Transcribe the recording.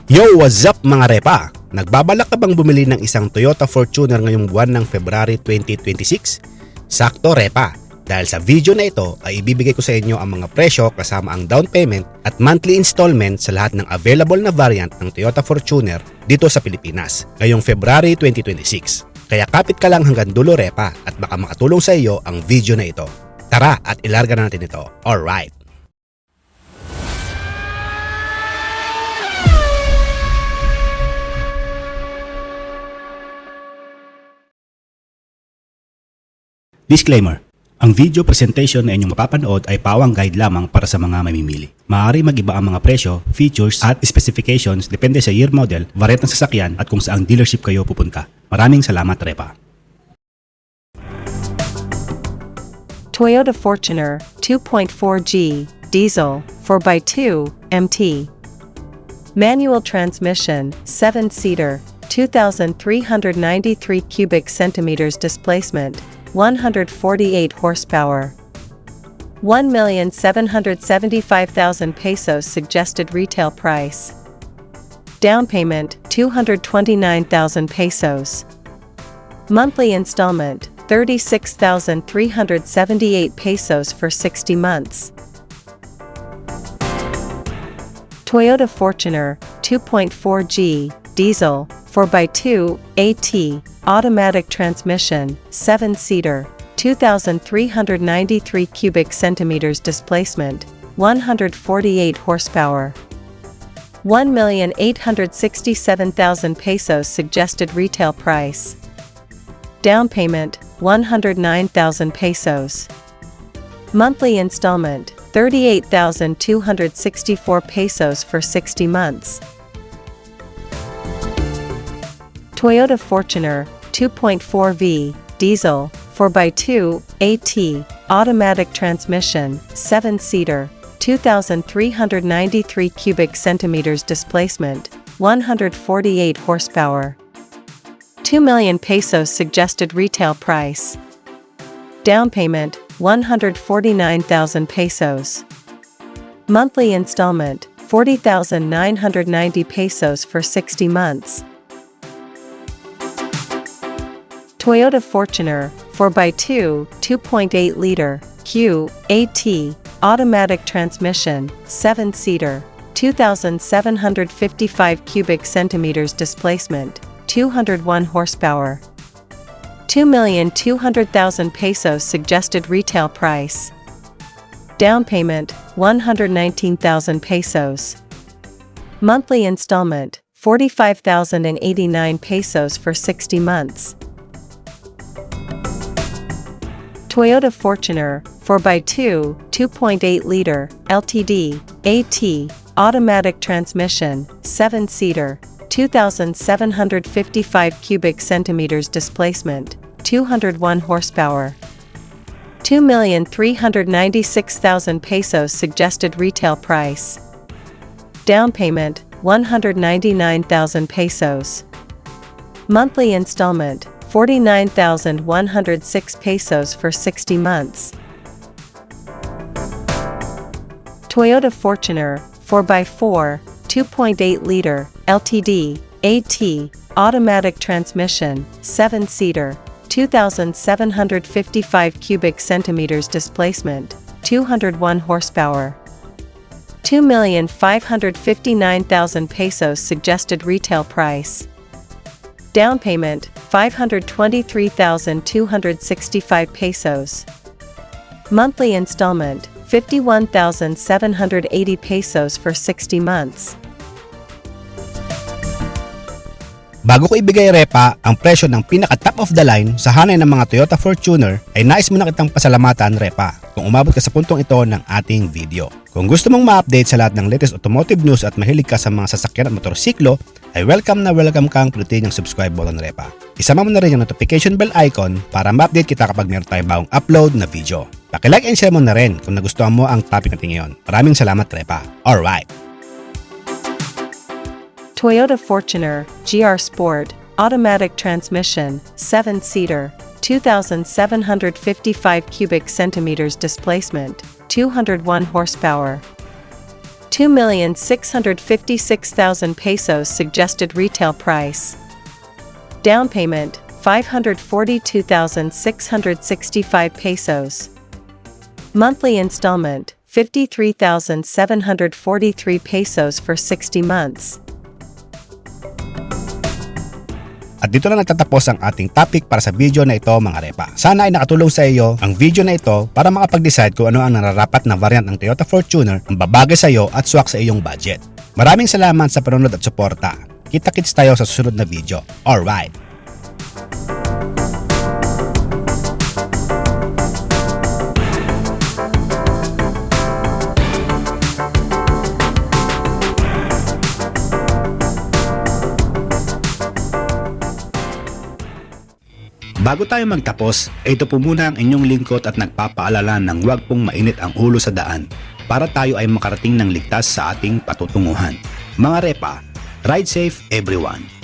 Yo, what's up mga repa? Nagbabalak ka bang bumili ng isang Toyota Fortuner ngayong buwan ng February 2026? Sakto repa, dahil sa video na ito ay ibibigay ko sa inyo ang mga presyo kasama ang down payment at monthly installment sa lahat ng available na variant ng Toyota Fortuner dito sa Pilipinas ngayong February 2026. Kaya kapit ka lang hanggang dulo repa at baka makatulong sa iyo ang video na ito. Tara at ilarga na natin ito. Alright! Disclaimer: ang video presentation na inyong mapapanood ay pawang guide lamang para sa mga mamimili. Maaari mag-iba ang mga presyo, features at specifications depende sa year model, variant ng sasakyan at kung saang dealership kayo pupunta. Maraming salamat repa. Toyota Fortuner 2.4G diesel 4x2 MT. Manual transmission, 7-seater, 2,393 cubic centimeters displacement, 148 horsepower. 1,775,000 pesos suggested retail price. Down payment, 229,000 pesos. Monthly installment, 36,378 pesos for 60 months. Toyota Fortuner 2.4G diesel 4x2 AT automatic transmission 7-seater 2,393 cubic centimeters displacement 148 horsepower. 1,867,000 pesos suggested retail price. Down payment 109,000 pesos. Monthly installment 38,264 pesos for 60 months. Toyota Fortuner 2.4V diesel 4x2 AT automatic transmission 7-seater 2,393 cubic centimeters displacement 148 horsepower. 2 million pesos suggested retail price. Down payment 149,000 pesos. Monthly installment 40,990 pesos for 60 months. Toyota Fortuner 4x2 2.8-liter Q AT automatic transmission 7-seater 2,755 cubic centimeters displacement 201 horsepower. 2,200,000 pesos suggested retail price. Down payment 119,000 pesos. Monthly installment 45,089 pesos for 60 months. Toyota Fortuner 4x2 2.8-liter LTD AT automatic transmission 7-seater 2,755 cubic centimeters displacement 201 horsepower. 2,396,000 pesos suggested retail price. Down payment 199,000 pesos. Monthly installment 49,106 pesos for 60 months. Toyota Fortuner 4x4 2.8-liter LTD AT automatic transmission 7-seater 2,755 cubic centimeters displacement 201 horsepower. 2,559,000 pesos suggested retail price. Down payment 523,265 pesos. Monthly installment 51,780 pesos for 60 months. Bago ko ibigay repa ang presyo ng pinaka top of the line sa hanay ng mga Toyota Fortuner ay nais mo na kitang pasalamatan repa kung umabot ka sa puntong ito ng ating video. Kung gusto mong ma-update sa lahat ng latest automotive news at mahilig ka sa mga sasakyan at motorsiklo ay welcome kang pindutin yung subscribe button repa. Isama mo na rin yung notification bell icon para ma-update kita kapag meron tayong bagong upload na video. Paki-like and share mo na rin kung nagustuhan mo ang topic natin ngayon. Maraming salamat repa. Alright! Toyota Fortuner GR Sport automatic transmission 7-seater 2,755 cubic centimeters displacement 201 horsepower. 2,656,000 pesos suggested retail price. Down payment, 542,665 pesos. Monthly installment, 53,743 pesos for 60 months. At dito na nagtatapos ang ating topic para sa video na ito mga repa. Sana ay nakatulong sa iyo ang video na ito para makapag-decide kung ano ang nararapat na variant ng Toyota Fortuner ang babagay sa iyo at swak sa iyong budget. Maraming salamat sa panonood at suporta. Kita-kits tayo sa susunod na video. Alright! Bago tayo magtapos, ito po muna ang inyong lingkod at nagpapaalala ng huwag pong mainit ang ulo sa daan para tayo ay makarating ng ligtas sa ating patutunguhan. Mga repa, ride safe everyone!